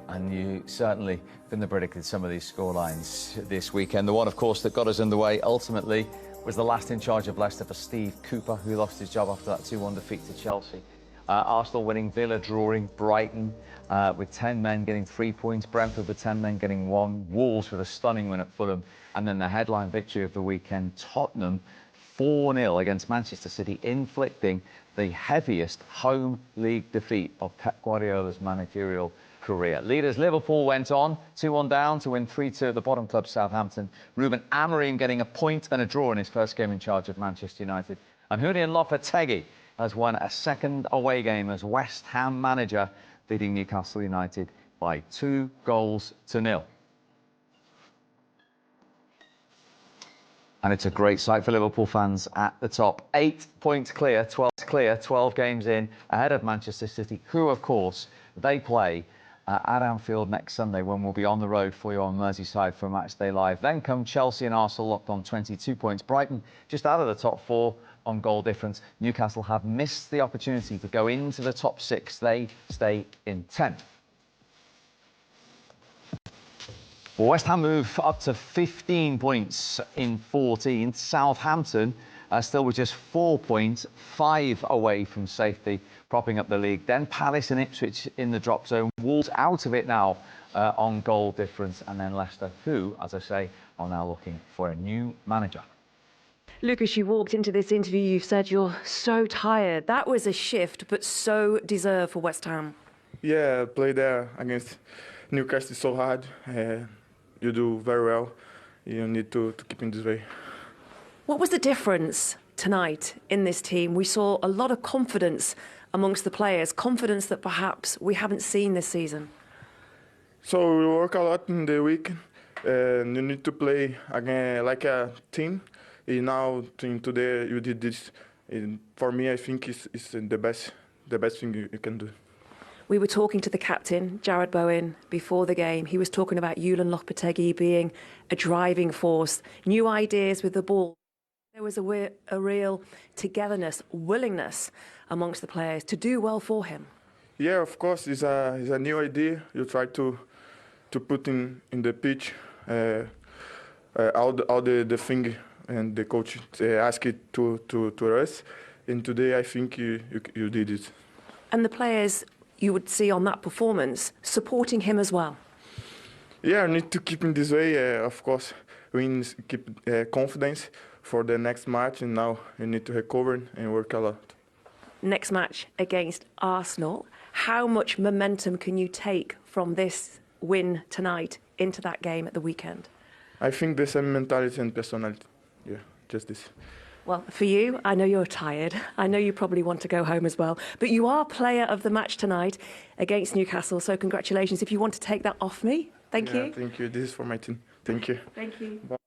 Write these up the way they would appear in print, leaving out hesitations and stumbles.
And you certainly couldn't have predicted some of these scorelines this weekend. The one, of course, that got us underway ultimately was the last in charge of Leicester for Steve Cooper, who lost his job after that 2-1 defeat to Chelsea. Arsenal winning, Villa drawing, Brighton with 10 men getting 3 points, Brentford with 10 men getting 1, Wolves with a stunning win at Fulham, and then the headline victory of the weekend, Tottenham 4-0 against Manchester City, inflicting the heaviest home league defeat of Pep Guardiola's managerial career. Leaders Liverpool went on 2-1 down to win 3-2 at the bottom club Southampton. Ruben Amorim getting a point and a draw in his first game in charge of Manchester United. And Julen Lopetegui has won a second away game as West Ham manager, leading Newcastle United by 2-0. And it's a great sight for Liverpool fans at the top. 8 points clear, 12 games in, ahead of Manchester City, who, of course, they play at Anfield next Sunday, when we'll be on the road for you on Merseyside for Matchday Live. Then come Chelsea and Arsenal, locked on 22 points. Brighton just out of the top 4 on goal difference. Newcastle have missed the opportunity to go into the top 6. They stay in 10th. West Ham move up to 15 points in 14. Southampton still with just 4 points, 5 away from safety, propping up the league. Then Palace and Ipswich in the drop zone. Wolves out of it now on goal difference. And then Leicester, who, as I say, are now looking for a new manager. Lucas, you walked into this interview, you've said you're so tired. That was a shift, but so deserved for West Ham. Yeah, play there against Newcastle is so hard. You do very well. You need to keep in this way. What was the difference tonight in this team? We saw a lot of confidence amongst the players, confidence that perhaps we haven't seen this season. So we work a lot in the week, and you need to play again like a team. And now today you did this. And for me, I think it's the best thing you can do. We were talking to the captain, Jarrod Bowen, before the game. He was talking about Julen Lopetegui being a driving force, new ideas with the ball. There was a real togetherness, willingness amongst the players to do well for him. Yeah, of course, it's a new idea. You try to put in the pitch all the thing, and the coach asked it to us. And today I think you did it. And the players, you would see on that performance, supporting him as well. Yeah, I need to keep in this way. Of course, we need to keep confidence for the next match, and now you need to recover and work a lot. Next match against Arsenal. How much momentum can you take from this win tonight into that game at the weekend? I think the same mentality and personality. Yeah, just this. Well, for you, I know you're tired. I know you probably want to go home as well. But you are player of the match tonight against Newcastle, so congratulations. If you want to take that off me, thank you. Thank you. This is for my team. Thank you. Thank you. Bye.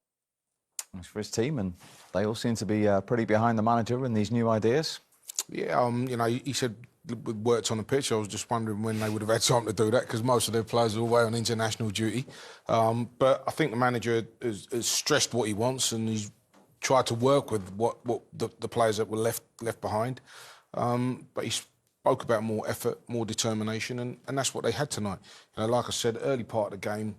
Thanks for his team, and they all seem to be pretty behind the manager and these new ideas. Yeah, you know, he said it worked on the pitch. I was just wondering when they would have had time to do that, because most of their players are away on international duty. But I think the manager has stressed what he wants, and he's tried to work with what the players that were left behind. But he spoke about more effort, more determination, and that's what they had tonight. You know, like I said, early part of the game,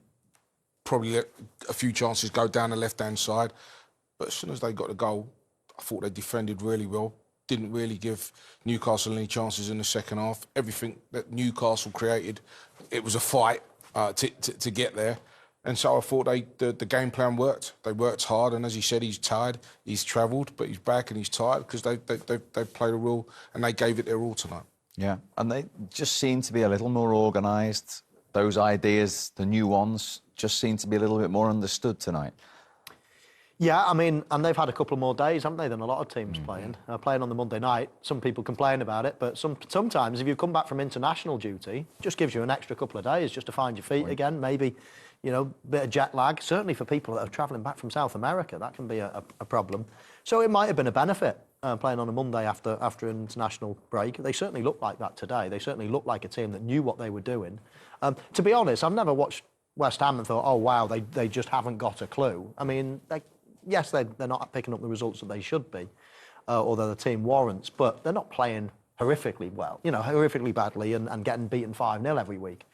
probably let a few chances go down the left-hand side. But as soon as they got the goal, I thought they defended really well. Didn't really give Newcastle any chances in the second half. Everything that Newcastle created, it was a fight to get there. And so I thought the game plan worked. They worked hard, and as he said, he's tired, he's travelled, but he's back and he's tired because they played a role and they gave it their all tonight. Yeah, and they just seem to be a little more organised. Those ideas, the new ones, just seem to be a little bit more understood tonight. Yeah, I mean, and they've had a couple more days, haven't they, than a lot of teams playing on the Monday night. Some people complain about it, but sometimes if you come back from international duty, it just gives you an extra couple of days just to find your feet again, maybe, you know, a bit of jet lag. Certainly for people that are travelling back from South America, that can be a problem. So it might have been a benefit playing on a Monday after an international break. They certainly looked like that today. They certainly looked like a team that knew what they were doing. To be honest, I've never watched West Ham and thought, oh, wow, they just haven't got a clue. I mean, yes, they're not picking up the results that they should be, or that the team warrants, but they're not playing horrifically well, horrifically badly and getting beaten 5-0 every week.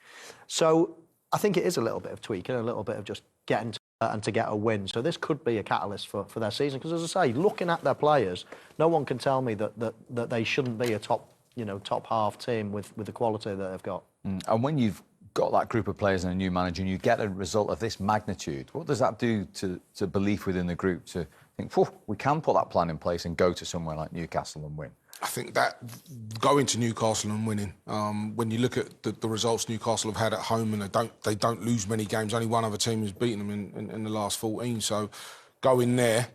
So I think it is a little bit of tweaking, a little bit of just getting to get a win. So this could be a catalyst for their season. Because as I say, looking at their players, no one can tell me that they shouldn't be a top half team with the quality that they've got. And when you've got that group of players and a new manager and you get a result of this magnitude, what does that do to belief within the group to think, we can put that plan in place and go to somewhere like Newcastle and win? I think that going to Newcastle and winning, when you look at the results Newcastle have had at home, and they don't lose many games. Only one other team has beaten them in the last 14. So going there,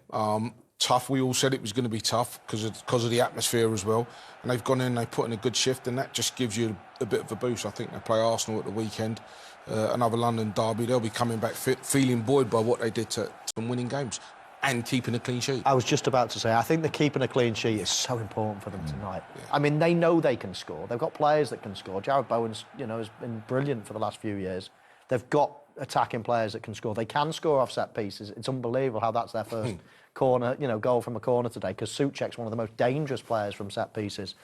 tough. We all said it was going to be tough because of the atmosphere as well. And they've gone in, they put in a good shift, and that just gives you a bit of a boost. I think they play Arsenal at the weekend, another London derby. They'll be coming back fit, feeling buoyed by what they did to winning games and keeping a clean sheet. I was just about to say, I think the keeping a clean sheet is so important for them tonight. Yeah. I mean, they know they can score. They've got players that can score. Jared Bowen's, has been brilliant for the last few years. They've got attacking players that can score. They can score off set pieces. It's unbelievable how that's their first corner, goal from a corner today, because Souček's one of the most dangerous players from set pieces.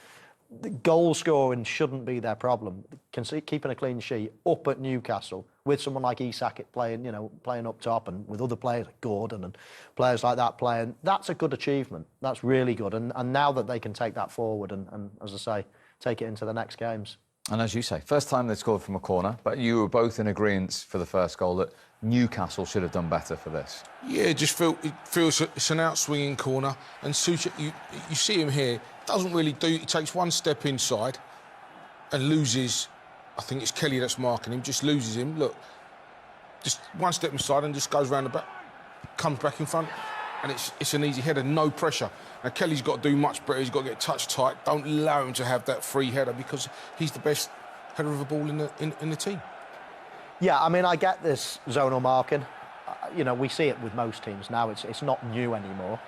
The goal scoring shouldn't be their problem. Keeping a clean sheet up at Newcastle with someone like Isak playing up top, and with other players like Gordon and players like that playing, that's a good achievement. That's really good. And now that they can take that forward and as I say, take it into the next games. And as you say, first time they scored from a corner, but you were both in agreement for the first goal that Newcastle should have done better for this. Yeah, it feels it's an out-swinging corner, and Souček, you see him here, doesn't really he takes one step inside and loses, I think it's Kelly that's marking him, just loses him, look, just one step inside and just goes round the back, comes back in front, and it's an easy header, no pressure. Now, Kelly's got to do much better, he's got to get touch tight, don't allow him to have that free header, because he's the best header of the ball in the team. Yeah, I mean, I get this zonal marking. We see it with most teams now. It's not new anymore.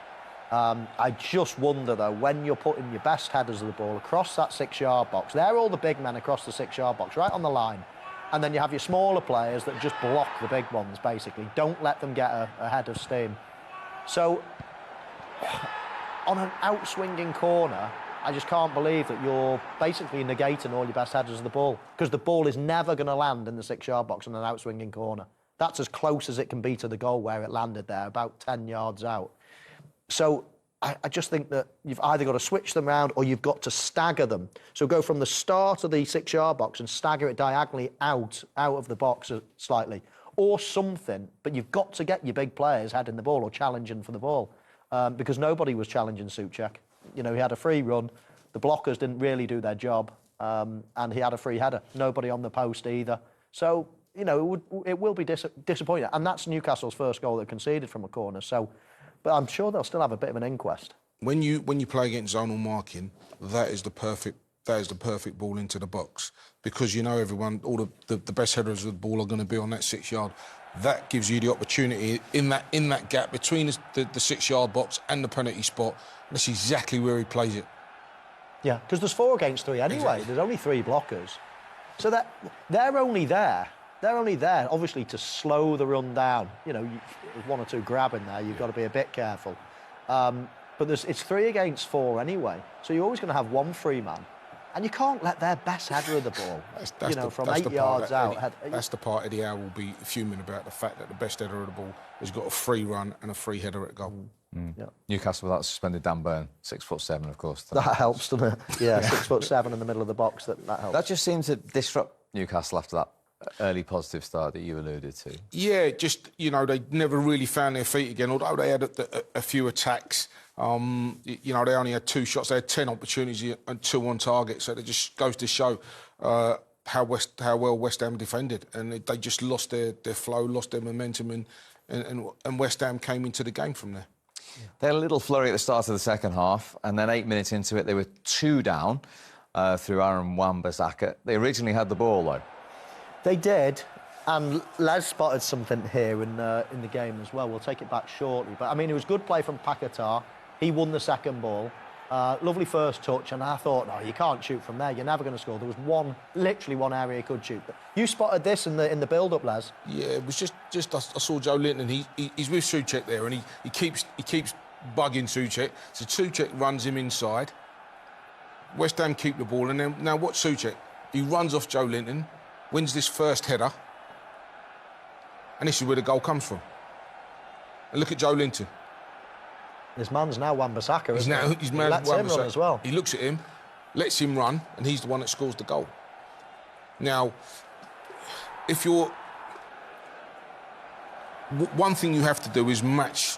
I just wonder, though, when you're putting your best headers of the ball across that 6-yard box, they're all the big men across the 6-yard box, right on the line. And then you have your smaller players that just block the big ones, basically. Don't let them get a head of steam. So, on an out-swinging corner, I just can't believe that you're basically negating all your best headers of the ball, because the ball is never going to land in the 6-yard box on an out-swinging corner. That's as close as it can be to the goal where it landed there, about 10 yards out. So I just think that you've either got to switch them around or you've got to stagger them. So go from the start of the 6-yard box and stagger it diagonally out of the box slightly, or something. But you've got to get your big players heading the ball or challenging for the ball, because nobody was challenging Souček. He had a free run. The blockers didn't really do their job, and he had a free header. Nobody on the post either. So, it will be disappointing. And that's Newcastle's first goal they conceded from a corner. So, but I'm sure they'll still have a bit of an inquest. When you play against zonal marking, that is the perfect ball into the box, because everyone, all the best headers of the ball are going to be on that 6-yard. That gives you the opportunity in that gap between the 6-yard box and the penalty spot. That's exactly where he plays it. Yeah, because there's 4 against 3 anyway. Exactly. There's only 3 blockers. So they're only there. They're only there, obviously, to slow the run down. There's 1 or 2 grabbing there. You've got to be a bit careful. But it's 3 against 4 anyway. So you're always going to have 1 free man. And you can't let their best header of the ball, from 8 yards out. That's the part Eddie Howe will be fuming about, the fact that the best header of the ball has got a free run and a free header at goal. Yeah. Newcastle without suspended Dan Burn, 6'7", of course. That helps, doesn't it? Yeah, 6'7" in the middle of the box. That helps. That just seemed to disrupt Newcastle after that early positive start that you alluded to. Yeah, just they never really found their feet again. Although they had a few attacks, they only had 2 shots. They had 10 opportunities and 2 on target. So it just goes to show how well West Ham defended, and they just lost their flow, lost their momentum, and West Ham came into the game from there. Yeah. They had a little flurry at the start of the second half, and then 8 minutes into it, they were 2 down through Aaron Wan-Bissaka. They originally had the ball, though. They did, and Les spotted something here in the game as well. We'll take it back shortly. But, I mean, it was good play from Paquetá. He won the second ball. Lovely first touch, and I thought, no, you can't shoot from there. You're never going to score. There was literally one area he could shoot. But you spotted this in the build-up, Les. Yeah, it was just I saw Joe Linton. He's with Souček there, and he keeps bugging Souček. So Souček runs him inside, West Ham keep the ball, and then now watch Souček. He runs off Joe Linton, wins this first header, and this is where the goal comes from. And look at Joe Linton. His man's now Wan-Bissaka, He's isn't now he? he's He man lets him run as well. He looks at him, lets him run, and he's the one that scores the goal. Now, if you're... One thing you have to do is match...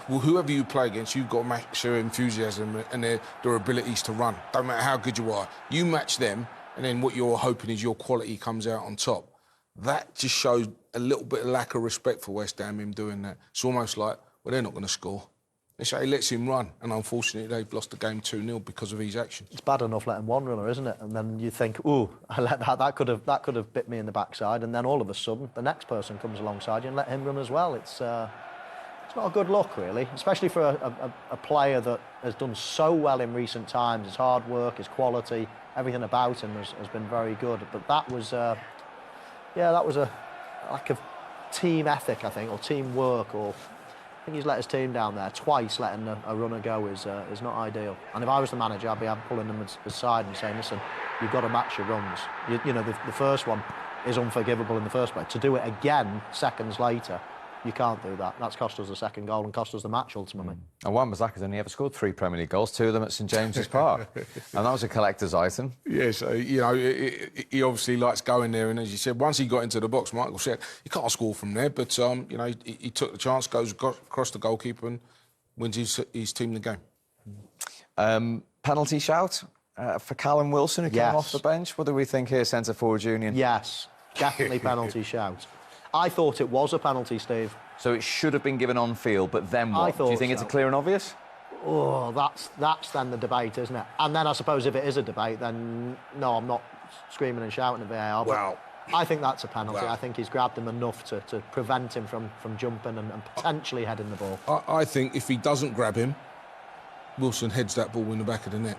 Well, whoever you play against, you've got to match their enthusiasm and their abilities to run. Don't matter how good you are. You match them, and then what you're hoping is your quality comes out on top. That just shows a little bit of lack of respect for West Ham, him doing that. It's almost like, well, they're not going to score. They say he lets him run, and unfortunately they've lost the game 2-0 because of his actions. It's bad enough letting one runner, isn't it? And then you think, ooh, I let that could have bit me in the backside, and then all of a sudden the next person comes alongside you and let him run as well. It's not a good look, really, especially for a player that has done so well in recent times. His hard work, his quality, everything about him has been very good. But that was a lack of team ethic, I think, or teamwork, or I think he's let his team down there twice. Letting a runner go is not ideal. And if I was the manager, I'd be pulling him aside and saying, listen, you've got to match your runs. You know, the first one is unforgivable in the first place. To do it again seconds later, you can't do that. That's cost us the second goal and cost us the match ultimately. And Wan-Bissaka's only ever scored 3 Premier League goals, 2 of them at St James's Park. And that was a collector's item. Yes, you know, he obviously likes going there, and as you said, once he got into the box, Michael said, he can't score from there, but, you know, he took the chance, goes across the goalkeeper and wins his team the game. Penalty shout for Callum Wilson, who came off the bench. What do we think here, centre-forward Union? Yes, definitely penalty shout. I thought it was a penalty, Steve. So it should have been given on field, but then what? Do you think it's a clear and obvious? Oh, that's then the debate, isn't it? And then I suppose if it is a debate, then no, I'm not screaming and shouting at VAR. Well, I think that's a penalty. I think he's grabbed him enough to prevent him from jumping and potentially heading the ball. I think if he doesn't grab him, Wilson heads that ball in the back of the net.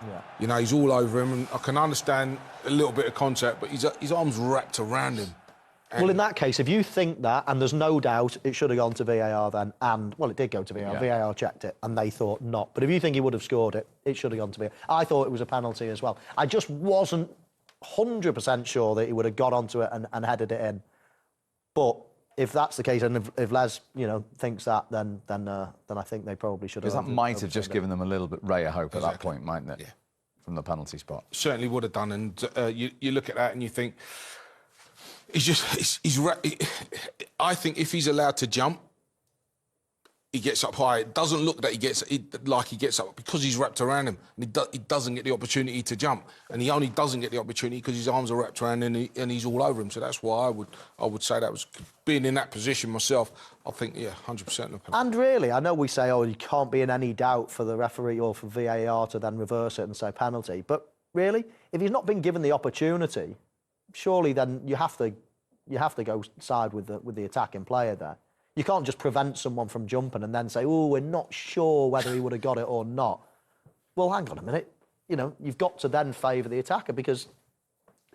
Yeah. You know, he's all over him, and I can understand a little bit of contact, but his arm's wrapped around him. Well, in that case, if you think that, and there's no doubt it should have gone to VAR then, and, well, it did go to VAR. Yeah. VAR checked it, and they thought not. But if you think he would have scored it, it should have gone to VAR. I thought it was a penalty as well. I just wasn't 100% sure that he would have got onto it and headed it in. But if that's the case, and if Les, you know, thinks that, then I think they probably should have. Because that might have just given them a little bit ray of hope at that point, mightn't it? Yeah. From the penalty spot. Certainly would have done, and you look at that and you think, I think if he's allowed to jump, he gets up high. It doesn't look that he gets up because he's wrapped around him. And he doesn't get the opportunity to jump, and he only doesn't get the opportunity because his arms are wrapped around him and he's all over him. So that's why I would say that was being in that position myself. I think 100%. And really, I know we say, oh, you can't be in any doubt for the referee or for VAR to then reverse it and say penalty, but really, if he's not been given the opportunity, surely then you have to go side with the attacking player there. You can't just prevent someone from jumping and then say, oh, we're not sure whether he would have got it or not. Well, hang on a minute. You know, you've got to then favour the attacker because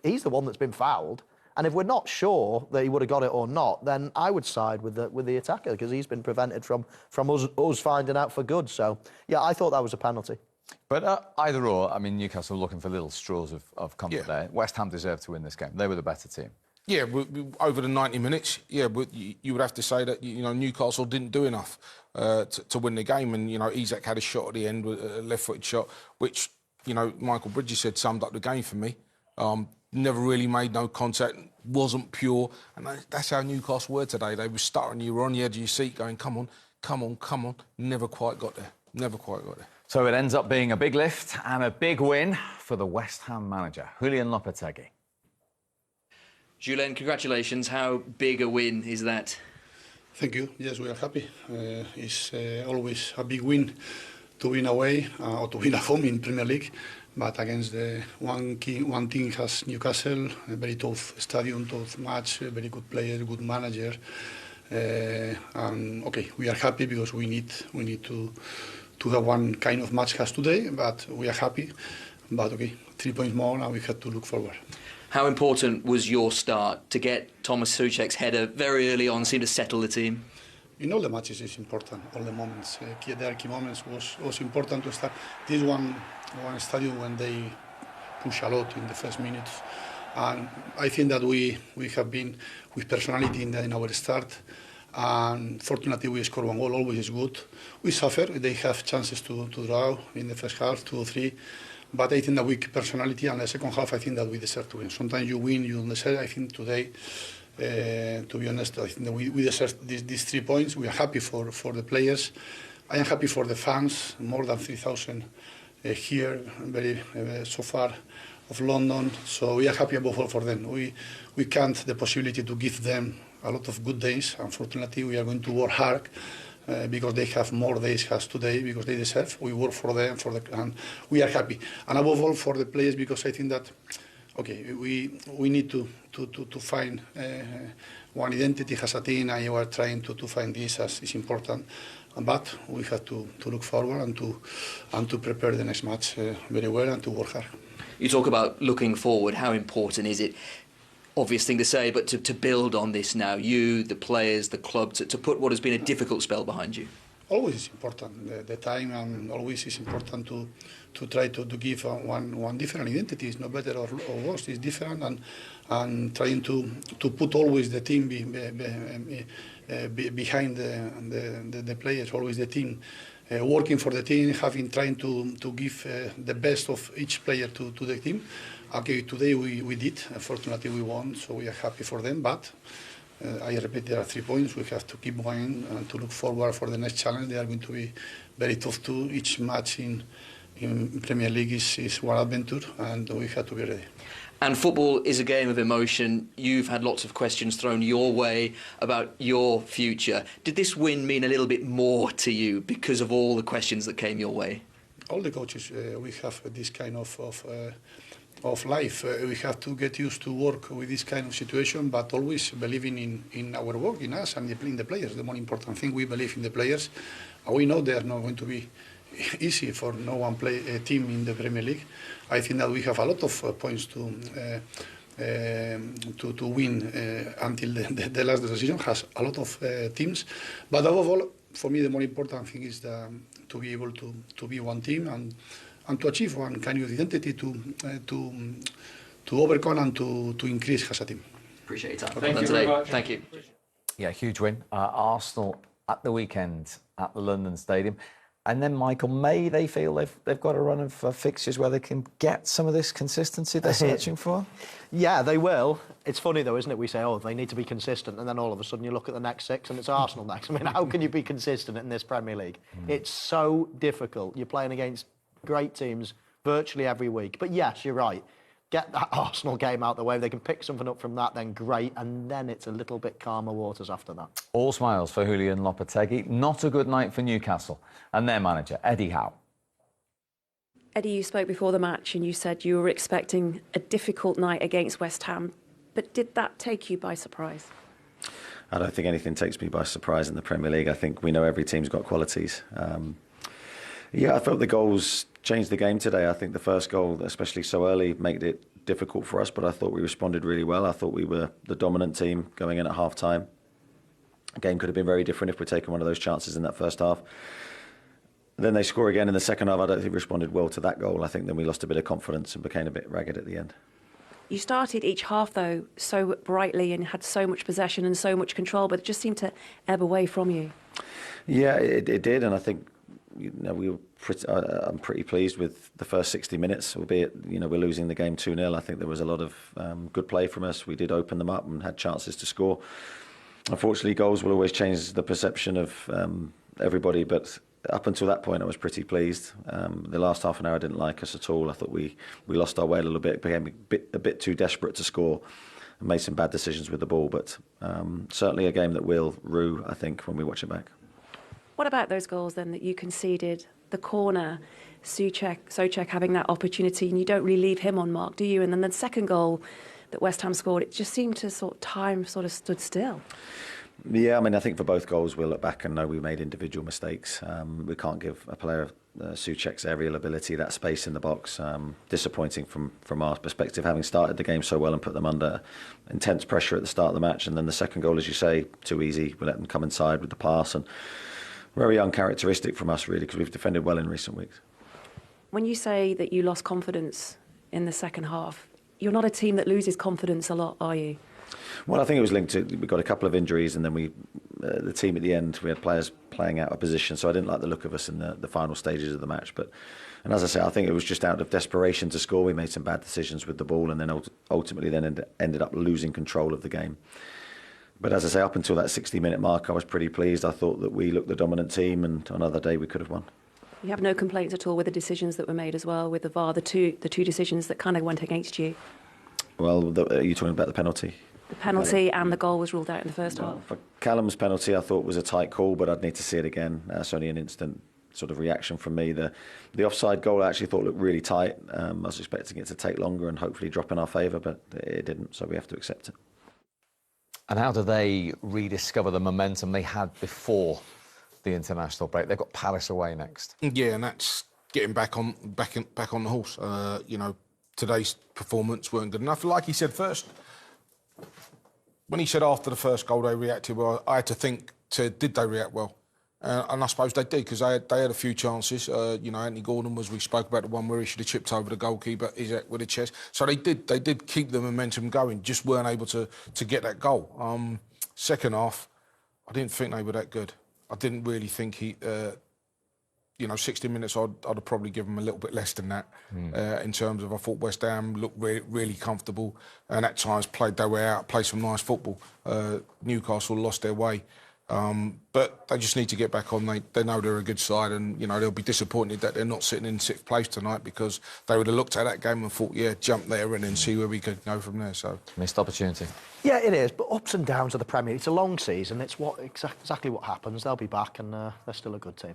he's the one that's been fouled. And if we're not sure that he would have got it or not, then I would side with the attacker because he's been prevented from us finding out for good. So, yeah, I thought that was a penalty. But either or, I mean, Newcastle looking for little straws of comfort there. West Ham deserved to win this game. They were the better team. Yeah, over the 90 minutes, you would have to say that, you know, Newcastle didn't do enough to win the game. And, you know, Isak had a shot at the end, with a left-footed shot, which, you know, Michael Bridges said summed up the game for me. Never really made no contact, wasn't pure. And that's how Newcastle were today. They were stuttering. You were on the edge of your seat going, come on, come on, come on. Never quite got there. Never quite got there. So it ends up being a big lift and a big win for the West Ham manager, Julen Lopetegui. Julen, congratulations. How big a win is that? Thank you. Yes, we are happy. It's always a big win to win away or to win at home in Premier League. But against the one team has Newcastle, a very tough stadium, tough match, a very good player, good manager. And okay, we are happy because we need to have one kind of match as today, but we are happy. But okay, 3 points more and we have to look forward. How important was your start to get Thomas Souček's header very early on, seemed to settle the team? In all the matches it's important, all the moments. There are key moments was important to start. This one one stadium when they push a lot in the first minutes. And I think that we have been with personality in our start. And fortunately, we score one goal, always is good. We suffer, they have chances to draw in the first half, 2 or 3. But I think that we keep personality, and the second half, I think that we deserve to win. Sometimes you win, you don't deserve. I think today, to be honest, I think that we deserve these 3 points. We are happy for the players. I am happy for the fans, more than 3,000 here, very so far of London. So we are happy above all for them. We can't the possibility to give them a lot of good days. Unfortunately, we are going to work hard because they have more days as today because they deserve. We work for them, and we are happy. And above all for the players because I think that, okay, we need to find one identity as a team, and you are trying to find this as is important. But we have to look forward and to prepare the next match very well and to work hard. You talk about looking forward. How important is it? Obvious thing to say, but to build on this now, you, the players, the club, to put what has been a difficult spell behind you. Always is important, the time, and always is important to try to give one different identity. It's not better or worse, it's different, and trying to put always the team behind the players, always the team. Working for the team, trying to give the best of each player to the team. Okay, today we did. Unfortunately, we won, so we are happy for them. But I repeat, there are 3 points. We have to keep going and to look forward for the next challenge. They are going to be very tough too. Each match in Premier League is one adventure, and we have to be ready. And football is a game of emotion. You've had lots of questions thrown your way about your future. Did this win mean a little bit more to you because of all the questions that came your way? All the coaches, we have this kind of life. We have to get used to work with this kind of situation, but always believing in our work, in us, and in the players. The more important thing, we believe in the players. We know they are not going to be easy for no one team in the Premier League. I think that we have a lot of points to win until the last decision. Has a lot of teams, but above all, for me, the more important thing is to be able to be one team and to achieve one kind of identity to overcome and to increase as a team. Appreciate your time. Thank you very much. Thank you. Yeah, huge win. Arsenal at the weekend at the London Stadium. And then, Michael, May, they feel they've got a run of fixtures where they can get some of this consistency they're searching for? Yeah, they will. It's funny, though, isn't it? We say, oh, they need to be consistent, and then all of a sudden you look at the next 6 and it's Arsenal next. I mean, how can you be consistent in this Premier League? It's so difficult. You're playing against great teams virtually every week. But yes, you're right. Get that Arsenal game out the way. If they can pick something up from that, then great. And then it's a little bit calmer waters after that. All smiles for Julen Lopetegui. Not a good night for Newcastle and their manager, Eddie Howe. Eddie, you spoke before the match and you said you were expecting a difficult night against West Ham. But did that take you by surprise? I don't think anything takes me by surprise in the Premier League. I think we know every team's got qualities. Yeah, I felt the goals changed the game today. I think the first goal, especially so early, made it difficult for us, but I thought we responded really well. I thought we were the dominant team going in at half-time. The game could have been very different if we'd taken one of those chances in that first half. Then they score again in the second half. I don't think we responded well to that goal. I think then we lost a bit of confidence and became a bit ragged at the end. You started each half, though, so brightly and had so much possession and so much control, but it just seemed to ebb away from you. Yeah, it did, and I think we were I'm pretty pleased with the first 60 minutes, albeit we're losing the game 2-0. I think there was a lot of good play from us. We did open them up and had chances to score. Unfortunately, goals will always change the perception of everybody, but up until that point, I was pretty pleased. The last half an hour didn't like us at all. I thought we lost our way a little bit, became a bit too desperate to score, and made some bad decisions with the ball. But certainly a game that we'll rue, I think, when we watch it back. What about those goals then that you conceded? The corner, Souček having that opportunity, and you don't really leave him on mark, do you? And then the second goal that West Ham scored, it just seemed to time stood still. Yeah, I mean, I think for both goals we'll look back and know we made individual mistakes. We can't give a player Souček's aerial ability, that space in the box. Disappointing from our perspective, having started the game so well and put them under intense pressure at the start of the match. And then the second goal, as you say, too easy. We let them come inside with the pass, and very uncharacteristic from us, really, because we've defended well in recent weeks. When you say that you lost confidence in the second half, you're not a team that loses confidence a lot, are you? Well, I think it was linked to, we got a couple of injuries, and then the team at the end, we had players playing out of position, so I didn't like the look of us in the final stages of the match. And as I say, I think it was just out of desperation to score. We made some bad decisions with the ball, and then ultimately ended up losing control of the game. But as I say, up until that 60-minute mark, I was pretty pleased. I thought that we looked the dominant team, and on another day we could have won. You have no complaints at all with the decisions that were made as well, with the VAR, the two decisions that kind of went against you? Well, are you talking about the penalty? The penalty and the goal was ruled out in the first half. For Callum's penalty, I thought was a tight call, but I'd need to see it again. That's only an instant sort of reaction from me. The offside goal I actually thought looked really tight. I was expecting it to take longer and hopefully drop in our favour, but it didn't, so we have to accept it. And how do they rediscover the momentum they had before the international break? They've got Palace away next. Yeah, and that's getting back on the horse. You know, today's performance weren't good enough. Like he said first, when he said after the first goal they reacted well, I had to think, did they react well? And I suppose they did, because they had a few chances. You know, Anthony Gordon we spoke about the one where he should have chipped over the goalkeeper with a chest. So they did keep the momentum going, just weren't able to get that goal. Second half, I didn't think they were that good. I didn't really think you know, 60 minutes, I'd have probably given them a little bit less than that. In terms of, I thought West Ham looked really comfortable, and at times played their way out, played some nice football. Newcastle lost their way. But they just need to get back on. They know they're a good side, and you know they'll be disappointed that they're not sitting in 6th place tonight, because they would have looked at that game and thought, yeah, jump there and then see where we could go from there. So missed opportunity. Yeah, it is, but ups and downs of the Premier League. It's a long season. It's exactly what happens. They'll be back, and they're still a good team.